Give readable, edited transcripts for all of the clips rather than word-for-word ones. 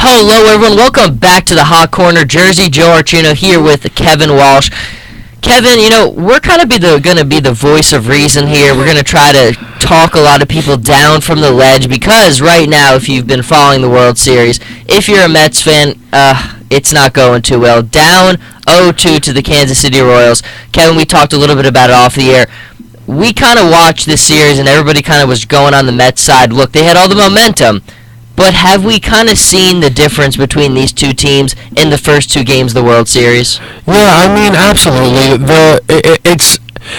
Hello, everyone. Welcome back to the Hot Corner. Jersey Joe Archino here with Kevin Walsh. Kevin, we're kind of going to be the voice of reason here. We're going to try to talk a lot of people down from the ledge because right now, if you've been following the World Series, if you're a Mets fan, it's not going too well. Down 0-2 to the Kansas City Royals. Kevin, we talked a little bit about it off the air. We kind of watched this series, and everybody kind of was going on the Mets side. Look, they had all the momentum. But have we kind of seen the difference between these two teams in the first two games of the World Series? Yeah, I mean, absolutely.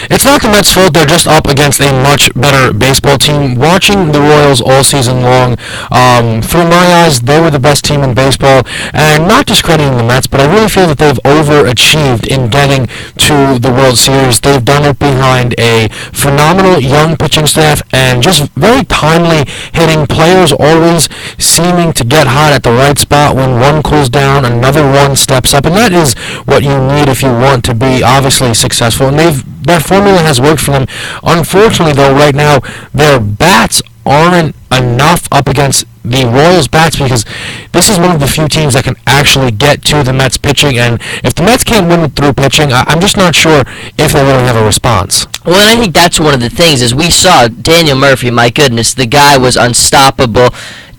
It's not the Mets' fault. They're just up against a much better baseball team. Watching the Royals all season long, through my eyes, they were the best team in baseball. And not discrediting the Mets, but I really feel that they've overachieved in getting to the World Series. They've done it behind a phenomenal young pitching staff and just very timely hitting. Players always seeming to get hot at the right spot. When one cools down, another one steps up. And that is what you need if you want to be obviously successful. And that formula has worked for them. Unfortunately, though, right now, their bats aren't enough up against the Royals' bats because this is one of the few teams that can actually get to the Mets pitching, and if the Mets can't win it through pitching, I'm just not sure if they really have a response. Well, and I think that's one of the things is we saw Daniel Murphy, my goodness, the guy was unstoppable.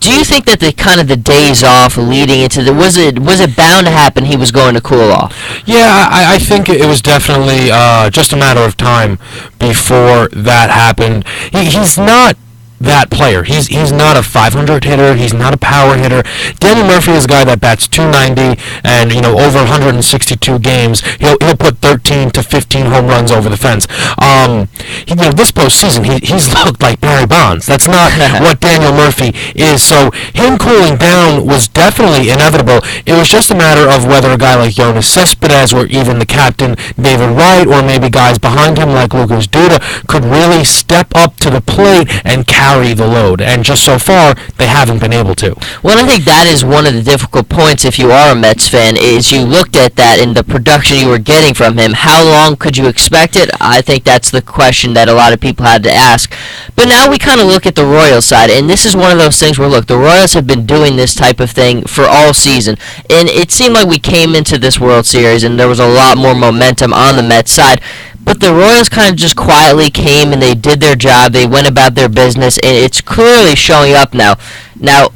Do you think that the days off leading into was it bound to happen he was going to cool off? Yeah, I think it was definitely just a matter of time before that happened. He's not that player. He's not a 500 hitter. He's not a power hitter. Daniel Murphy is a guy that bats .290 and over 162 games. He'll put 13 to 15 home runs over the fence. This postseason he's looked like Barry Bonds. That's not what Daniel Murphy is. So him cooling down was definitely inevitable. It was just a matter of whether a guy like Yoenis Cespedes or even the captain David Wright or maybe guys behind him like Lucas Duda could really step up to the plate and carry the load, and just so far they haven't been able to. Well, I think that is one of the difficult points if you are a Mets fan, is you looked at that in the production you were getting from him. How long could you expect it? I think that's the question that a lot of people had to ask. But now we kind of look at the Royals side, and this is one of those things where, look, the Royals have been doing this type of thing for all season, and it seemed like we came into this World Series and there was a lot more momentum on the Mets side. But the Royals kind of just quietly came and they did their job. They went about their business, and it's clearly showing up now. Now,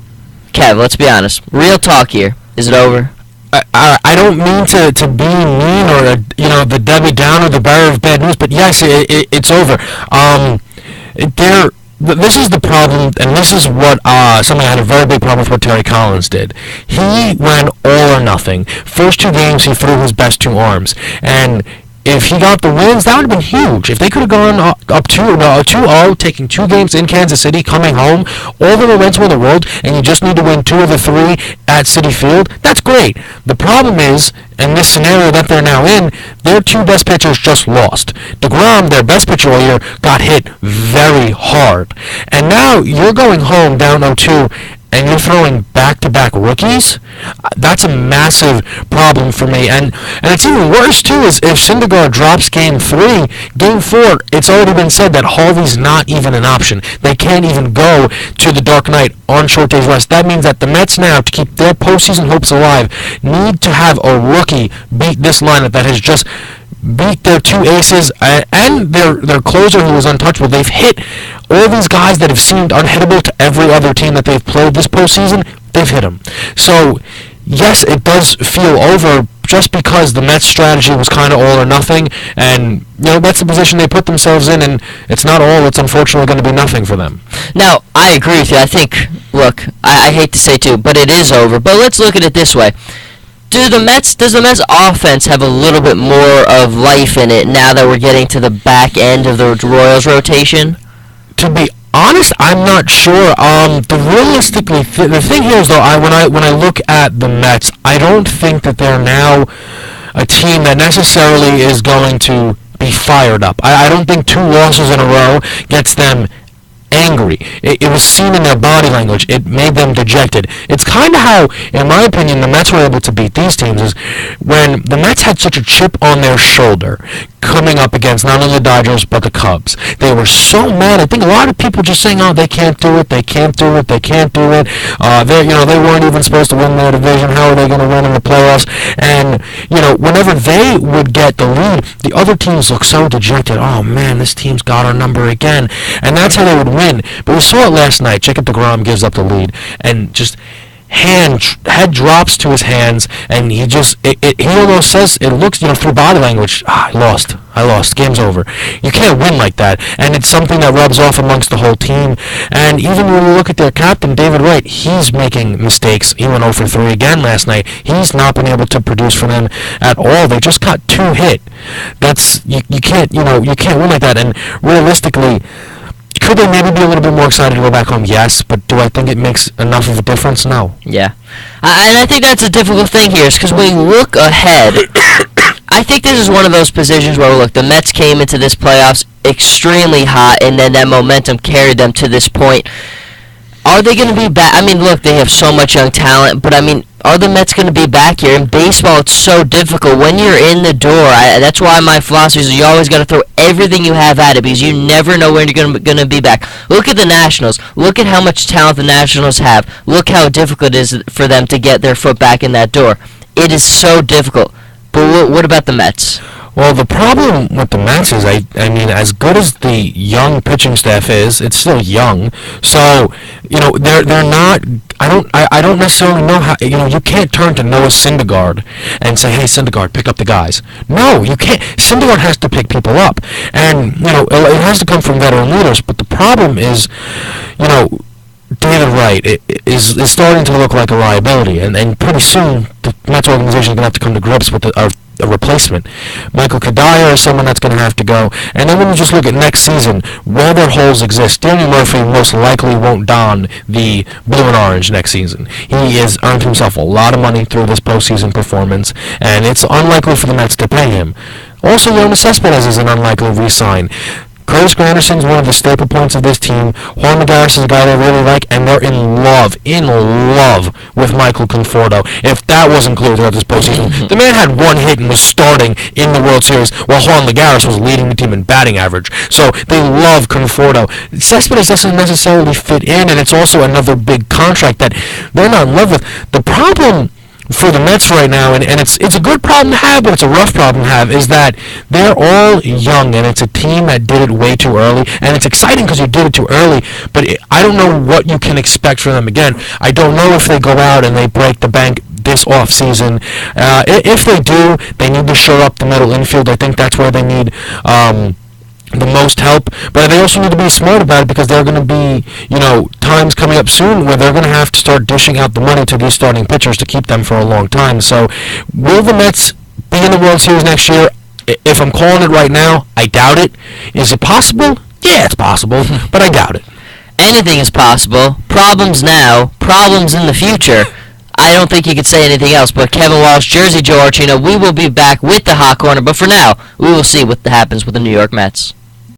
Kev, let's be honest. Real talk here. Is it over? I don't mean to be mean or the Debbie Downer, the bearer of bad news, but yes, it's over. This is the problem, and this is what somebody had a very big problem with what Terry Collins did. He went all or nothing. First two games, he threw his best two arms, and if he got the wins, that would have been huge. If they could have gone up 2-0, taking two games in Kansas City, coming home, all the momentum in the world, and you just need to win two of the three at Citi Field, that's great. The problem is, in this scenario that they're now in, their two best pitchers just lost. DeGrom, their best pitcher all year, got hit very hard. And now you're going home down 0-2, and you're throwing back-to-back rookies. That's a massive problem for me. And it's even worse, too, is if Syndergaard drops Game 3, Game 4, it's already been said that Harvey's not even an option. They can't even go to the Dark Knight on short days rest. That means that the Mets now, to keep their postseason hopes alive, need to have a rookie beat this lineup that has just beat their two aces and their closer who was untouchable. They've hit all these guys that have seemed unhittable to every other team that they've played this postseason. They've hit them. So, yes, it does feel over just because the Mets' strategy was kind of all or nothing, and that's the position they put themselves in, and it's not all, it's unfortunately going to be nothing for them. Now, I agree with you. I think, look, I hate to say too, but it is over. But let's look at it this way. Does the Mets offense have a little bit more of life in it now that we're getting to the back end of the Royals rotation? To be honest, I'm not sure. The thing here is, though, when I look at the Mets, I don't think that they're now a team that necessarily is going to be fired up. I don't think two losses in a row gets them angry. It was seen in their body language. It made them dejected. It's kind of how, in my opinion, the Mets were able to beat these teams is when the Mets had such a chip on their shoulder. coming up against not only the Dodgers but the Cubs. They were so mad. I think a lot of people just saying, "Oh, they can't do it. They can't do it. They can't do it." They weren't even supposed to win their division. How are they going to win in the playoffs? And whenever they would get the lead, the other teams look so dejected. Oh man, this team's got our number again, and that's how they would win. But we saw it last night. Jacob deGrom gives up the lead, and just head drops to his hands, and he almost says, it looks through body language, I lost, game's over. You can't win like that, and it's something that rubs off amongst the whole team. And even when you look at their captain, David Wright, he's making mistakes. He went 0 for 3 again last night. He's not been able to produce for them at all. They just got 2 hit. That's you can't win like that. And realistically, could they maybe be a little bit more excited to go back home? Yes, but do I think it makes enough of a difference? No. Yeah. And I think that's a difficult thing here, is because when we look ahead, I think this is one of those positions where, look, the Mets came into this playoffs extremely hot, and then that momentum carried them to this point. Are they going to be back? I mean, look, they have so much young talent, but I mean, are the Mets going to be back here? In baseball, it's so difficult. When you're in the door, that's why my philosophy is you always got to throw everything you have at it, because you never know when you're going to be back. Look at the Nationals. Look at how much talent the Nationals have. Look how difficult it is for them to get their foot back in that door. It is so difficult. But what about the Mets? Well, the problem with the Mets is, I mean, as good as the young pitching staff is, it's still young. So, they're not. I don't necessarily know how. You can't turn to Noah Syndergaard and say, "Hey, Syndergaard, pick up the guys." No, you can't. Syndergaard has to pick people up, and it has to come from veteran leaders. But the problem is, David Wright is starting to look like a liability, and pretty soon the Mets organization is going to have to come to grips with a replacement. Michael Kadire is someone that's going to have to go. And then when you just look at next season, where their holes exist, Danny Murphy most likely won't don the blue and orange next season. He has earned himself a lot of money through this postseason performance, and it's unlikely for the Mets to pay him. Also, Yoenis Cespedes is an unlikely re-sign. Curtis Granderson's one of the staple points of this team. Juan McGarris is a guy they really like, and they're in love with Michael Conforto. If that wasn't clear throughout this postseason, the man had 1 hit and was starting in the World Series, while Juan McGarris was leading the team in batting average. So they love Conforto. Cespedes doesn't necessarily fit in, and it's also another big contract that they're not in love with. The problem for the Mets right now, and it's a good problem to have, but it's a rough problem to have, is that they're all young, and it's a team that did it way too early, and it's exciting because you did it too early, but I don't know what you can expect from them again. I don't know if they go out and they break the bank this offseason. If they do, they need to shore up the middle infield. I think that's where they need the most help, but they also need to be smart about it, because there are going to be, times coming up soon where they're going to have to start dishing out the money to these starting pitchers to keep them for a long time. So, will the Mets be in the World Series next year? If I'm calling it right now, I doubt it. Is it possible? Yeah, it's possible, but I doubt it. Anything is possible. Problems now, problems in the future. I don't think you could say anything else, but Kevin Walsh, Jersey Joe Archino, we will be back with the Hot Corner, but for now, we will see what happens with the New York Mets.